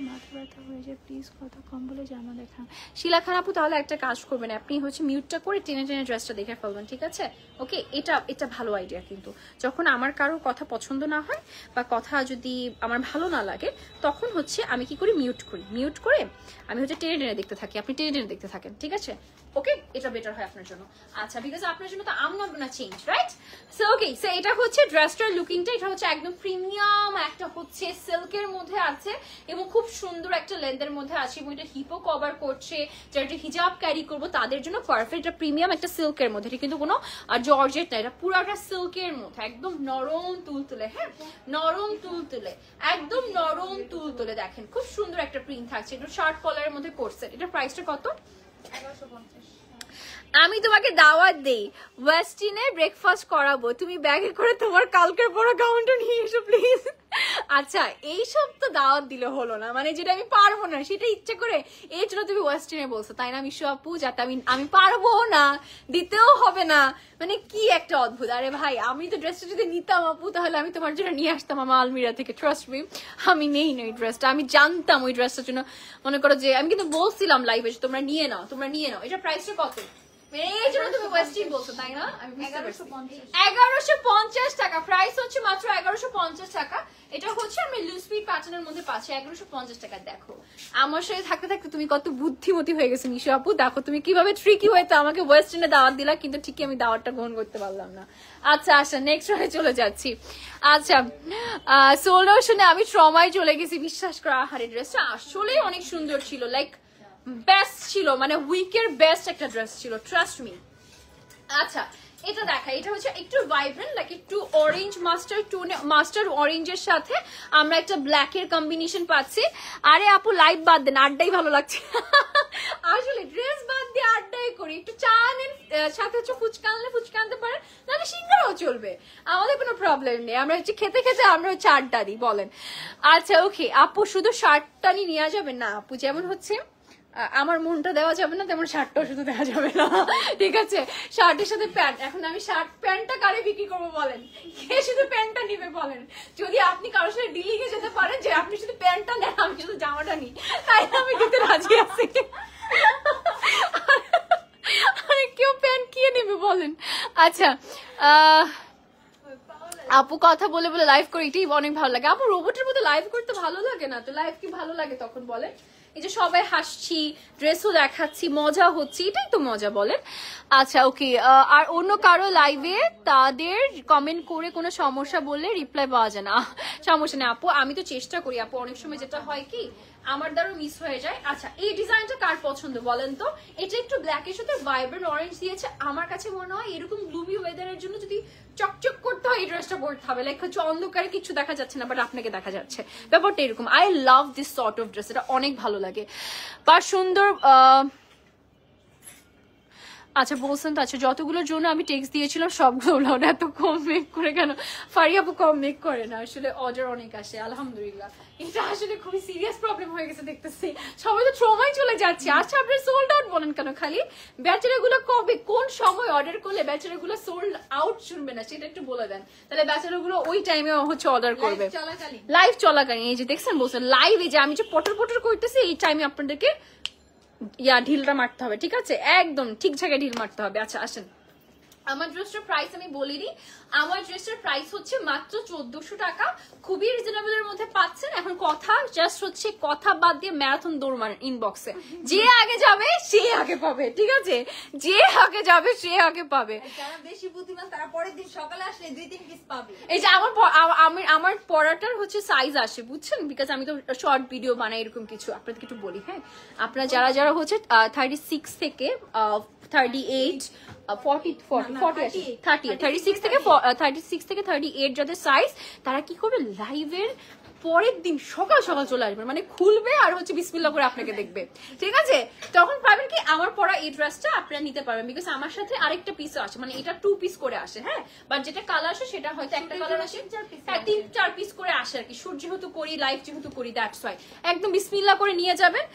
মাথা ব্যথা হয়ে যায়, প্লিজ কথা কম বলে জানা দেখা। শিলা খান আপু তাহলে একটা কাজ করবেন, আপনি হচ্ছে মিউটটা করে টেনে টেনে ড্রেসটা দেখে ফেলবেন, ঠিক আছে? ওকে, এটা ভালো আইডিয়া, কিন্তু যখন আমার কারোর কথা পছন্দ না হয় বা কথা যদি আমার ভালো না লাগে তখন হচ্ছে আমি কি করি, মিউট করে আমি হচ্ছে টেনে টেনে দেখতে থাকি, আপনি টেনে টেনে দেখতে থাকেন, ঠিক আছে? ওকে, এটা বেটার হয় আপনার জন্য। আচ্ছা, বিকজ আপনার জন্য তো I'm not gonna change, right? So okay, so এটা হচ্ছে ড্রেসটার লুকিংটা, এটা হচ্ছে একদম প্রিমিয়াম একটা হচ্ছে সিল্কের মধ্যে আছে এবং খুব সুন্দর একটা লেন্থের মধ্যে আছে এবং এটা হিপও কভার করছে, যারা একটা হিজাব ক্যারি করবো তাদের জন্য পারফেক্ট। এটা প্রিমিয়াম একটা সিল্কের মধ্যে, এটা কিন্তু কোনো জর্জেট না, এটা পুরাটা সিল্কের মধ্যে, একদম নরম তুলতুলে, হ্যাঁ নরম তুলতুলে, একদম নরম তুলতুলে, দেখেন খুব সুন্দর একটা প্রিন্ট থাকছে, এটা শার্ট কলারের মধ্যে করছে। এটা প্রাইসটা কত? 1150। আমি তোমাকে দাওয়াত দেই, ওয়েস্টিনে ব্রেকফাস্ট করাবো, তুমি ব্যাগে করে তোমার কালকের পড়া গাউনটা নিয়ে এসো প্লিজ। আচ্ছা, এইসব তো দাওয়াত দিলে হলো না, মানে যেটা আমি পারবো না সেটা ইচ্ছে করে এই জন্য তুমি ওয়েস্টিনে বলছো, তাই না মিশু আপু? যাতে আমি পারবো না, দিতেও হবে না, মানে কি একটা অদ্ভুত। আরে ভাই, আমি তো ড্রেসটা যদি নিতাম আপু তাহলে আমি তোমার জন্য নিয়ে আসতাম আমার আলমিরা থেকে, ট্রাস্ট মি। আমি নেই না ওই ড্রেসটা, আমি জানতাম ওই ড্রেসটার জন্য, মনে করো যে আমি কিন্তু বলছিলাম লাইভে তোমরা নিয়ে নাও, এটা প্রাইসটা কত, এই জন্য তুমি ওয়েস্টিন বলছো, তাই না? আমি 1150 টাকা প্রাইস হচ্ছে, মাত্র 1150 টাকা। এটা হচ্ছে আমি লুজ ফিট প্যাটার্নের মধ্যে পাচ্ছি 1150 টাকা। দেখো আমার সাথে থাকতে থাকতে তুমি কত বুদ্ধিমতী হয়ে গেছো মিশু আপু, দেখো তুমি কিভাবে ট্রিকি হয়েছে আমাকে ওয়েস্টার্নে দাওয়াত দিলা, কিন্তু ঠিকই আমি দাওয়াতটা গ্রহণ করতে পারলাম না। আচ্ছা আচ্ছা, নেক্সট রাউন্ডে চলে যাচ্ছি। আচ্ছা, সোলো শুনে আমি ট্রমায় চলে গেছি, বিশ্বাস করা। আহারে, ড্রেসটা আসলেই অনেক সুন্দর ছিল, লাইক বেস্ট ছিল, মানে উইকের বেস্ট একটা ড্রেস ছিল, ট্রাস্ট মি। আচ্ছা, এটা দেখা, এটা হচ্ছে একটু ভাইব্রেন্ট, লাইক একটু অরেঞ্জ মাস্টার্ড অরেঞ্জের সাথে আমরা একটা ব্ল্যাক এর কম্বিনেশন পাচ্ছি। আরে আপু লাইভ বাদ দেন, আড্ডাই ভালো লাগছে। আসলে ড্রেস বাদ দিয়ে আড্ডাই করি, একটু চা আনেন, সাথে হচ্ছে ফুচকা আনলে ফুচকা আনতে পারেন, নাহলে সিঙ্গারাও চলবে, আমাদের কোনো প্রবলেম নেই। আমরা হচ্ছে খেতে খেতে আমরা হচ্ছে আড্ডা দিই, বলেন। আচ্ছা ওকে আপু, শুধু শার্টটা নিয়ে যাবেন না আপু, যেমন হচ্ছে আমার মনটা দেওয়া যাবে না তেমন শার্টটাও শুধু দেওয়া যাবে না, ঠিক আছে? শার্টের সাথে প্যান্ট, এখন আমি শার্ট প্যান্টটা কারে বিক্রি করবো বলেন, কে শুধু প্যান্টটা নিবে বলেন? যদি আপনি কারোর সাথে ডিলিংয়ে যেতে পারেন যে আপনি শুধু প্যান্টটা নেন, আমি শুধু জামাটা নিই, তাই আমি দিতে রাজি আছি। আরে কেউ প্যান্ট কি নেবে বলেন? আচ্ছা, আপু কথা বলে বলে লাইভ করে এটাই অনেক ভালো লাগে। আপু রোবটের মধ্যে লাইভ করতে ভালো লাগে না তো, লাইভ কি ভালো লাগে তখন বলেন? এই যে সবাই হাসছি, ড্রেসও দেখাচ্ছি, মজা হচ্ছে, এটাই তো মজা, বলেন। আচ্ছা ওকে, আর অন্য কারো লাইভে তাদের কমেন্ট করে কোনো সমস্যা বললে রিপ্লাই পাওয়া যায় না, সমস্যা নেই আপু, আমি তো চেষ্টা করি আপু। অনেক সময় যেটা হয় কি, আমার দ্বারা মিস হয়ে যায়। আচ্ছা এই ডিজাইনটা কার পছন্দ বলেন তো? এটা একটু ব্ল্যাকের সাথে ভাইব্রেন্ট অরেঞ্জ দিয়েছে। আমার কাছে মনে হয় এরকম গ্লুমি ওয়েদারের জন্য যদি চকচক করতে হয় এই ড্রেসটা পরতে হবে। লাইক হচ্ছে অন্ধকারে কিছু দেখা যাচ্ছে না বাট আপনাকে দেখা যাচ্ছে, ব্যাপারটা এরকম। I love this sort of dress, এটা অনেক ভালো লাগে বা সুন্দর। আচ্ছা বলছেন তো, আচ্ছা যতগুলোর জন্য আমি টেক্সট দিয়েছিলাম সবগুলো ওরা এত কম মেক করে কেন? ফারি আপু কম মেক করে না, আসলে অর্ডার অনেক আসে আলহামদুলিল্লাহ। এটা আসলে খুবই সিরিয়াস প্রবলেম হয়ে গেছে দেখতেছি, সবাই তো সময় চলে যাচ্ছে। আচ্ছা আপনি সোল্ড আউট বলেন কেন খালি? বেচারাগুলো কবে কোন সময় অর্ডার করলে বেচারাগুলো সোল্ড আউট শুনবে না সেটা একটু বলে দেন, তাহলে বেচারাগুলো ওই টাইমে হচ্ছে অর্ডার করবে। লাইভ চলাকালীন এই যে দেখছেন বলছেন লাইভ, এই যে আমি যে পটর পটর করতেছি এই টাইমে আপনাদেরকে ঢিলটা মারতে হবে, ঠিক আছে? একদম ঠিক জায়গায় ঢিল মারতে হবে। আচ্ছা আসেন, আমার ড্রেসটার প্রাইস আমি বলে দিই। আমার ড্রেসটার প্রাইস হচ্ছে মাত্র 1400 টাকা, খুবই রিজনেবল এর মধ্যে পাচ্ছেন। এখন কথা জাস্ট হচ্ছে কথা বাদ দিয়ে ম্যারাথন দৌড় মারেন ইনবক্সে, যে আগে যাবে সে আগে পাবে, ঠিক আছে? যে আগে যাবে সে আগে পাবে। যারা বেশি বুদ্ধিমান তারা পরের দিন সকালে আসলে 2-3 পিস পাবে। এই যে আমার পড়াটার হচ্ছে সাইজ আসে বুঝছেন, বিকজ আমি তো শর্ট ভিডিও বানাই এরকম কিছু। আপনাদেরকে একটু বলি হ্যাঁ, আপনারা যারা যারা হচ্ছে 36 থেকে 38 36 থেকে 38 যাদের সাইজ, তারা কি করবে লাইভের পরের দিন সকাল সকাল চলে আসবে, মানে খুলবে আর হচ্ছে বিসমিল্লাহ করে আপনাকে দেখবে, ঠিক আছে? তখন পাবেন কি আমার পরা এই ড্রেসটা আপনারা নিতে পারবেন, বিকজ আমার সাথে আরেকটা পিস আসে, মানে এটা 2 পিস করে আসে। হ্যাঁ, বাট যেটা কালার আসে সেটা হয়তো একটা কালার আসে 3-4 পিস করে আসে আর কি। শুট যেহেতু করি, লাইভ যেহেতু করি, দ্যাটস ওয়াই। একদম বিসমিল্লাহ করে নিয়ে যাবেন,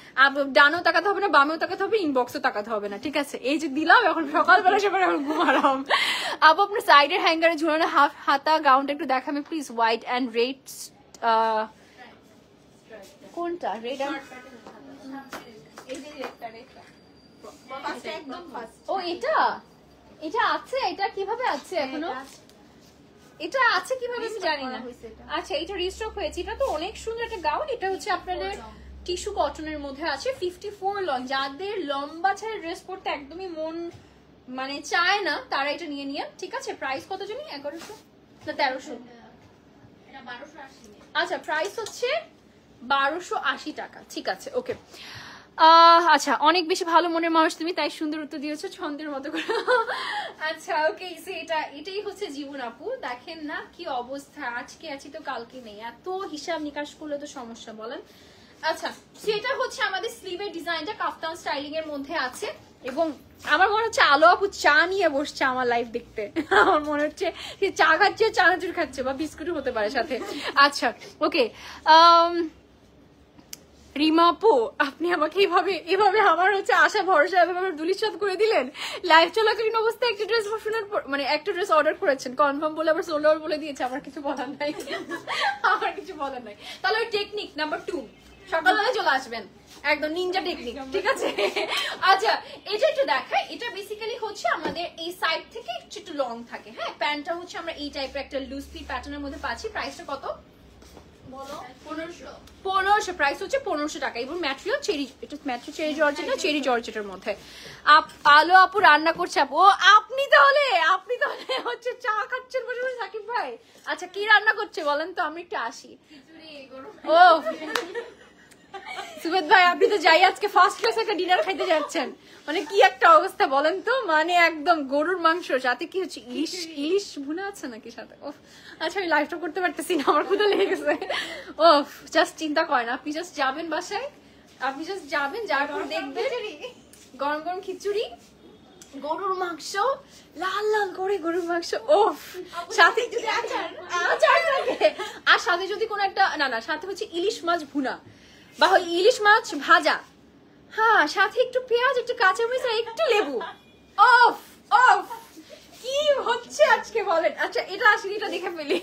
ডানেও তাকাতে হবে না, বামেও তাকাতে হবে, ইনবক্সও তাকাতে হবে না, ঠিক আছে? এই যে দিলাম, এখন সকালবেলা সবাই এখন ঘুমারাম। আপু আপনার সাইডের হ্যাঙ্গারে ঝুলানো হাফ হাতা গাউনটা একটু দেখাবে প্লিজ, হোয়াইট অ্যান্ড রেড। কোনটা রেড? ও এটা এটা আছে, এটা কিভাবে আছে এখনো? এটা আছে কিভাবে আমি জানি না। আচ্ছা এটা রিস্টক হয়েছে, এটা তো অনেক সুন্দর একটা গাউন। এটা হচ্ছে আপনাদের টিস্যু কটনের মধ্যে আছে, 54 লং। যাদের লম্বা ছাড়া ড্রেস পরতে একদমই মন মানে চায় না তারা এটা নিয়ে নিয়ে, ঠিক আছে? প্রাইস কত জানি 1100 না 1300? আচ্ছা প্রাইস হচ্ছে 1280 টাকা, ঠিক আছে ওকে। আচ্ছা অনেক বেশি ভালো মনের মানুষ তুমি, তাই সুন্দর উত্তর দিয়েছো ছন্দের মতো করে। আচ্ছা ওকে, এটাই হচ্ছে জীবন আপু। দেখেন না কি অবস্থা, আজকে আছি তো কালকে নেই, এত হিসাব নিকাশ করলে তো সমস্যা বলেন। আচ্ছা সেটা হচ্ছে আমাদের স্লিভের ডিজাইনটা কাফতান স্টাইলিং এর মধ্যে আছে, এবং আমার মনে হচ্ছে আলো আপু চা নিয়ে বসছে আমার লাইভ দেখতে। আমার মনে হচ্ছে সে চা খাচ্ছে, চানাচুর খাচ্ছে, বা বিস্কুটও হতে পারে সাথে। আচ্ছা ওকে, রিমা আপু আপনি আমাকে এভাবে আমার হচ্ছে আশা ভরসা এভাবে দুলিশাত করে দিলেন। লাইভ চলাকালীন অবস্থায় একটা ড্রেস শোনার মানে একটা ড্রেস অর্ডার করেছেন, কনফার্ম বলে আবার সোল্ড আউট বলে দিয়েছে। আমার কিছু বলার নাই, আমার কিছু বলার নাই। তাহলে ওই টেকনিক নাম্বার 2, সকালবেলা চলে আসবেন, একদম নিনজা টেকনিক, ঠিক আছে? আচ্ছা এটা একটু দেখাই, এটা বেসিক্যালি হচ্ছে আমাদের এই সাইড থেকে একটু লং থাকে। হ্যাঁ, প্যান্টটা হচ্ছে আমরা এই টাইপের একটা লুজ ফিট প্যাটার্নের মধ্যে পাচ্ছি। প্রাইসটা কত বলো? 1500। প্রাইস হচ্ছে 1500 টাকা। এবং ম্যাটেরিয়াল চেরি, এটা ম্যাটেরিয়াল চেরি জর্জেট না চেরি জর্জেটের মধ্যে। আলো আপু রান্না করছে আপু। ও আপনি তাহলে হচ্ছে চা খাচ্ছেন বসে বসে সাকিব ভাই। আচ্ছা কি রান্না করছে বলেন তো, আমি একটু আসি। ও সুবেদ ভাই আপনি তো যাই আজকে ফার্স্ট ক্লাস একটা ডিনার খাইতে যাচ্ছেন, মানে কি একটা অবস্থা বলেন তো, মানে একদম গরুর মাংস সাথে কি হচ্ছে ইলিশ ভুনা আছে নাকি সাথে। ও আচ্ছা আমি লাইভটা করতে পারতেছি না, আমার ক্ষুধা লেগে গেছে। ও জাস্ট চিন্তা করেন, আপনি জাস্ট যাবেন বাসায়, আপনি জাস্ট যাবেন, যাওয়ার পর দেখবেন গরম গরম খিচুড়ি, গরুর মাংস, লাল লাল করে গরুর মাংস, ও সাথে যদি আচার থাকে, আর সাথে যদি কোনো একটা না সাথে হচ্ছে ইলিশ মাছ ভুনা বা ইলিশ মাছ ভাজা, হ্যাঁ সাথে একটু পেঁয়াজ, একটু কাঁচামরিচ আর একটু লেবু। অফ অফ কি হচ্ছে আজকে বলেন। আচ্ছা এটা আসলে এটা দেখে ফেলি।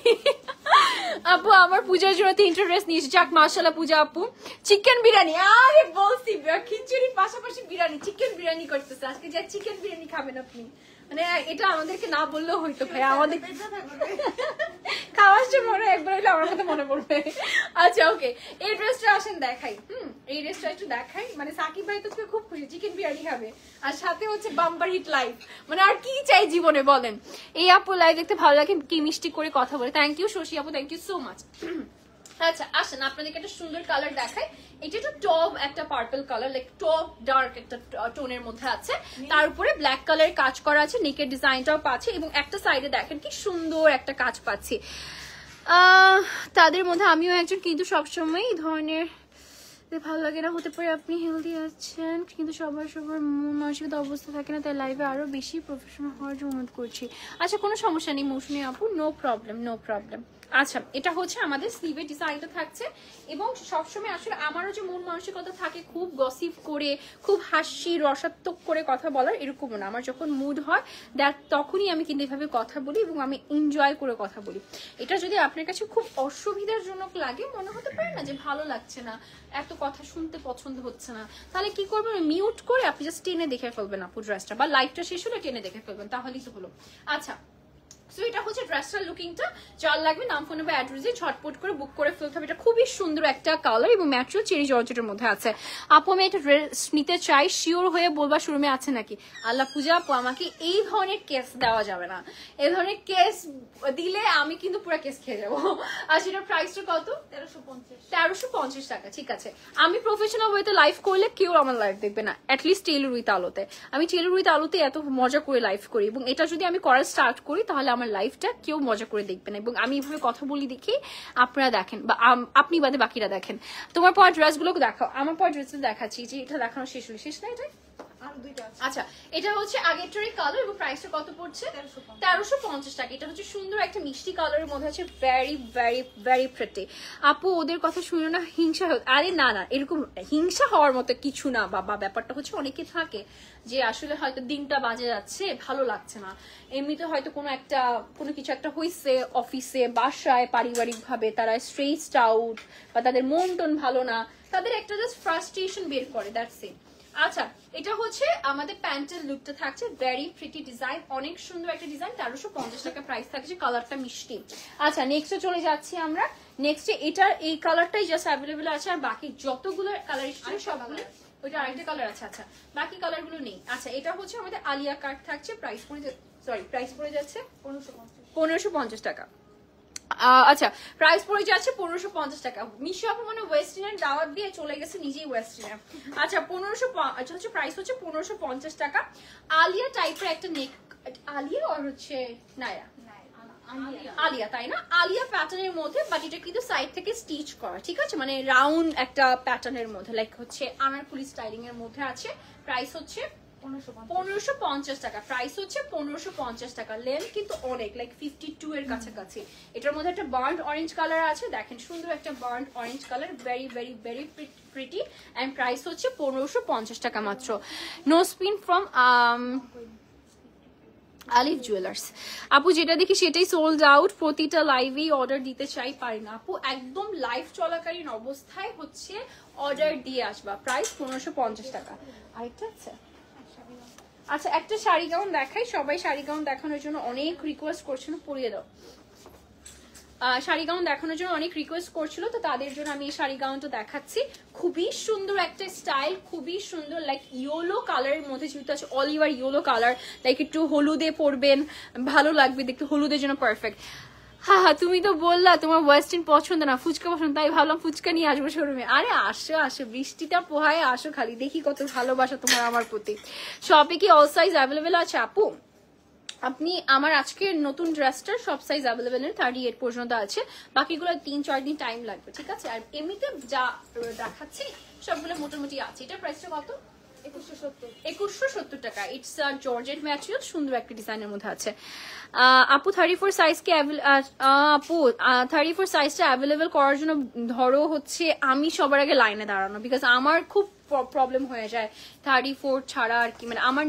আপু আমার পূজার জন্য 3টা ড্রেস নিয়েছি, যাক মাশাআল্লাহ পূজা আপু। চিকেন বিরিয়ানি, আরে বলছি খিচুড়ির পাশাপাশি বিরিয়ানি, চিকেন বিরিয়ানি করতেছে আজকে। যা চিকেন বিরিয়ানি খাবেন আপনি, মানে এটা আমাদেরকে না বললেও হইতো ভাই, আমাদের খাওয়ার জন্য মনে একবার হইলে আমার কথা মনে পড়বে। আচ্ছা ওকে, এই ড্রেসটা আসেন দেখাই। এই ড্রেসটা একটু দেখাই, মানে সাকিব ভাই তো খুব খুশি, চিকেন বিরিয়ানি খাবে আর সাথে হচ্ছে বাম্পার হিট লাইফ, মানে আর কি চাই জীবনে বলেন। এই আপু লাইভ দেখতে ভালো লাগে, কি মিষ্টি করে কথা বলে। থ্যাংক ইউ শশী আপু, থ্যাংক ইউ সো মাচ। আচ্ছা আসেন আপনাদেরকে একটা সুন্দর কালার দেখাই। এটা একটা টপ একটা purple colour, like top dark একটা টোনের মধ্যে আছে, তার উপরে ব্ল্যাক কালারের কাজ করা আছে, নেকের ডিজাইনটাও পাচ্ছে এবং একটা সাইডে দেখেন কি সুন্দর একটা কাজ পাচ্ছি। তাদের মধ্যে আমিও একজন, কিন্তু সবসময় এই ধরনের ভালো লাগে না। হতে পারে আপনি হেলদি আছেন, কিন্তু সবার মন মানসিকতা অবস্থা থাকে না, তাই লাইভে আরো বেশি প্রফেশনাল হওয়ার জন্য অনুরোধ করছি। আচ্ছা কোনো সমস্যা নেই মৌসুমী আপু, নো প্রবলেম নো প্রবলেম। আচ্ছা এটা হচ্ছে আমাদের স্লিভের ডিজাইনটা থাকছে, এবং সবসময় আসলে আমারও যে মন মানসিকতা থাকে খুব গসিপ করে, খুব হাসি রসাত্মক করে কথা বলার, এরকমও না। আমার যখন মুড হয় তখনই আমি কিন্তু এভাবে কথা বলি এবং আমি এনজয় করে কথা বলি। এটা যদি আপনার কাছে খুব অসুবিধাজনক লাগে, মনে হতে পারে না যে ভালো লাগছে না, এত কথা শুনতে পছন্দ হচ্ছে না, তাহলে কি করবেন, মিউট করে আপনি জাস্ট টেনে দেখে ফেলবেন আপু ড্রেসটা, বা লাইভটা শেষ হলে টেনে দেখে ফেলবেন, তাহলেই তো হলো। আচ্ছা সো এটা হচ্ছে ড্রেসটার লুকিংটা। যার লাগবে নাম ফোন নাম্বার অ্যাড্রেসে ঝটপট করে বুক করে ফেলতে হবে। এটা খুবই সুন্দর একটা কালার এবং ম্যাটেরিয়াল চেরি জর্জেটের মধ্যে আছে। আপু আমি একটা ড্রেস নিতে চাই, শিওর হয়ে বলবা শোরুমে আছে নাকি? আল্লাহ পূজা আপু আমাকে এই ধরনের কেস দেওয়া যাবে না, এই ধরনের কেস দিলে আমি কিন্তু পুরো কেস খেয়ে যাবো। আর সেটার প্রাইসটা কত? 1350 টাকা। ঠিক আছে, আমি প্রফেশনাল ওয়েতে লাইভ করলে কেউ আমার লাইভ দেখবে না, অ্যাটলিস্ট টেইলর উইথ আলোতে। আমি টেইলর উইথ আলোতে এত মজা করে লাইভ করি, এবং এটা যদি আমি করা স্টার্ট করি তাহলে আমার লাইফটা কেউ মজা করে দেখবে না, এবং আমি এইভাবে কথা বলি দেখি আপনারা দেখেন, বা আপনি বাদে বাকিরা দেখেন। তোমার পর ড্রেসগুলো দেখাও, আমার পর ড্রেস দেখাচ্ছি, যে এটা দেখানো শেষ হলো, শেষ না এটা? আচ্ছা এটা হচ্ছে আগেরটারই কালার এবং প্রাইসটা কত পড়ছে? 1350 টাকা। এটা হচ্ছে সুন্দর একটা মিষ্টি কালারের মধ্যে আছে, ভেরি ভেরি ভেরি প্রিটি। আপু ওদের কথা শুনো না, হিংসা আরে না না, এরকম হিংসা হওয়ার মতো কিছু না বাবা। ব্যাপারটা হচ্ছে অনেকে থাকে যে আসলে হয়তো দিনটা বাজে যাচ্ছে, ভালো লাগছে না, এমনিতে হয়তো কোনো কিছু একটা হয়েছে অফিসে বাসায় পারিবারিক ভাবে, তারা স্ট্রেসড আউট বা তাদের মন টন ভালো না, তাদের একটা জাস্ট ফ্রাস্ট্রেশন বের করে, দ্যাটস ইট। আচ্ছা এটা হচ্ছে আমাদের প্যান্টের লুকটা থাকছে, ভেরি প্রিটি ডিজাইন, অনেক সুন্দর একটা ডিজাইন, 1350 টাকা প্রাইস থাকছে, কালারটা মিষ্টি। আচ্ছা নেক্সটে চলে যাচ্ছি আমরা। নেক্সটে এটার এই কালারটাই জাস্ট অ্যাভেলেবেল আছে, আর বাকি যতগুলো কালার এসেছে সবগুলো, ওইটা আরেকটা কালার আছে। আচ্ছা বাকি কালারগুলো নেই। আচ্ছা এটা হচ্ছে আমাদের আলিয়া কাট থাকছে, প্রাইস পড়ে যাচ্ছে 1550 টাকা। আচ্ছা প্রাইস পড়ে যাচ্ছে 1550 টাকা। মিশো আপু মানে ওয়েস্টার্ন দাওয়াত দিয়ে চলে গেছে, নিজেই ওয়েস্টার্ন। আচ্ছা 1500 হচ্ছে প্রাইস হচ্ছে 1550 টাকা। আলিয়া টাইপের একটা নেক, আলিয়া আর হচ্ছে নায়া, আলিয়া তাই না, আলিয়া প্যাটার্নের মধ্যে, বাট এটা কিন্তু সাইড থেকে স্টিচ করা, ঠিক আছে, মানে রাউন্ড একটা প্যাটার্নের মধ্যে, লাইক হচ্ছে আনারকুলি স্টাইলিং এর মধ্যে আছে। প্রাইস হচ্ছে 1550 টাকা। প্রাইস হচ্ছে 1550 টাকা। লেন্থ কিন্তু অনেক, লাইক 52 এর কাছাকাছি। এটার মধ্যে একটা বার্ন্ট অরেঞ্জ কালার আছে, দেখেন সুন্দর একটা burnt orange colour, very very very pretty, and price হচ্ছে 1550 টাকা মাত্র। Nose pin from Alif jewellers. আপু যেটা দেখি সেটাই সোল্ড আউট, প্রতিটা লাইভেই অর্ডার দিতে চাই, পারি না আপু, একদম লাইভ চলাকালীন অবস্থায় হচ্ছে অর্ডার দিয়ে আসবা। প্রাইস 1550 টাকা। আরেকটা আছে, আচ্ছা একটা শাড়ি গাউন দেখাই, সবাই শাড়ি গাউন দেখানোর জন্য অনেক রিকোয়েস্ট করছিল, পরিয়ে দাও। শাড়ি গাউন দেখানোর জন্য অনেক রিকোয়েস্ট করছিল, তো তাদের জন্য আমি এই শাড়ি গাউনটা দেখাচ্ছি। খুবই সুন্দর একটা স্টাইল, খুবই সুন্দর, লাইক ইয়েলো কালারের মধ্যে যেহেতু আছে, all over yellow colour, like একটু হলুদে পরবেন ভালো লাগবে দেখতে, হলুদের জন্য পারফেক্ট। হ্যাঁ তুমি তো বললা তোমার ওয়েস্টার্ন পছন্দ না, ফুচকা পছন্দ, তাই ভাবলাম ফুচকা নিয়ে আসবো শোরুমে। আরে আসো আসো, বৃষ্টিটা পোহায় আসো, খালি দেখি কত ভালোবাসা তোমার আমার প্রতি। শপে কি অল সাইজ অ্যাভেলেবেল আছে আপু? আপনি আমার আজকের নতুন ড্রেসটার সব সাইজ অ্যাভেলেবেল, 38 পর্যন্ত আছে, বাকিগুলো 3-4 দিন টাইম লাগবে, ঠিক আছে। আর এমনিতে যা দেখাচ্ছি সবগুলো মোটামুটি আছে। এটার প্রাইসটা কত? 2170 টাকা। ইটস জর্জেট ম্যাটেরিয়াল, সুন্দর একটা ডিজাইনের মধ্যে আছে। আপু 34 সাইজকে আপু 34 সাইজটা অ্যাভেলেবেল করার জন্য ধরো হচ্ছে আমি সবার আগে লাইনে দাঁড়ানো, বিকজ আমার খুব প্রবলেম হয়ে যায় 34 ছাড়া আর কি, মানে আমার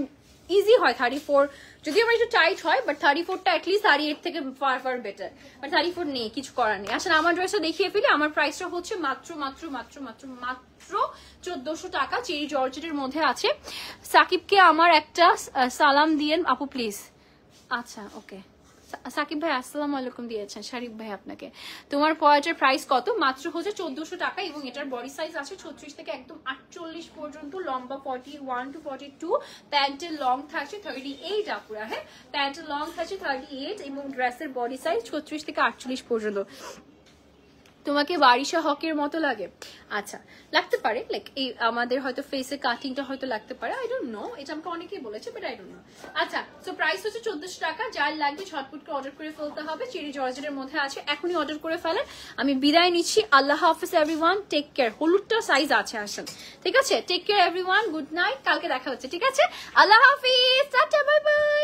ইজি হয় 34, যদি আমার একটু টাইট হয়, বাট 34টা অ্যাটলিস্ট 38 থেকে ফার ফার বেটার, বাট 34 নেই, কিছু করার নেই। আসলে আমার ড্রেসটা দেখিয়ে ফেলি, আমার প্রাইসটা হচ্ছে মাত্র 1400 টাকা, চেরি জর্জেটের মধ্যে আছে। সাকিবকে আমার একটা সালাম দিয়েন আপু প্লিজ। আচ্ছা ওকে, সাকিব ভাই আসসালামু আলাইকুম দিয়েছেন, শারিফ ভাই আপনাকে। তোমার পয়াটার প্রাইস কত? মাত্র হচ্ছে 1400 টাকা, এবং এটার বডি সাইজ আছে 36 থেকে একদম 48 পর্যন্ত, লম্বা 41 to 42, প্যান্টের লং থাকছে 38 আপুরা, হ্যাঁ প্যান্টের লং থাকছে 38, এবং ড্রেসের বডি সাইজ 36 থেকে 48 পর্যন্ত। তোমাকে বারিশা হকের মতো লাগে? আচ্ছা, লাগতে পারে, লাইক এই আমাদের হয়তো ফেসে কাটিংটা হয়তো লাগতে পারে, আই ডোন্ট নো, এটা আমাকে অনেকেই বলেছে, বাট আই ডোন্ট নো। আচ্ছা, সো প্রাইস হচ্ছে 1400 টাকা। যার লাগবে ঝটপট করে অর্ডার করে ফেলতে হবে, চেরি জর্জেটের মধ্যে আছে, এখনই অর্ডার করে ফেলেন। আমি বিদায় নিচ্ছি, আল্লাহ হাফেজ এভরিওয়ান, টেক কেয়ার। হলুদটা সাইজ আছে, আসেন, ঠিক আছে, take care everyone, good night, কালকে দেখা হচ্ছে, ঠিক আছে, আল্লাহ হাফিজ, টাটা, বাই বাই।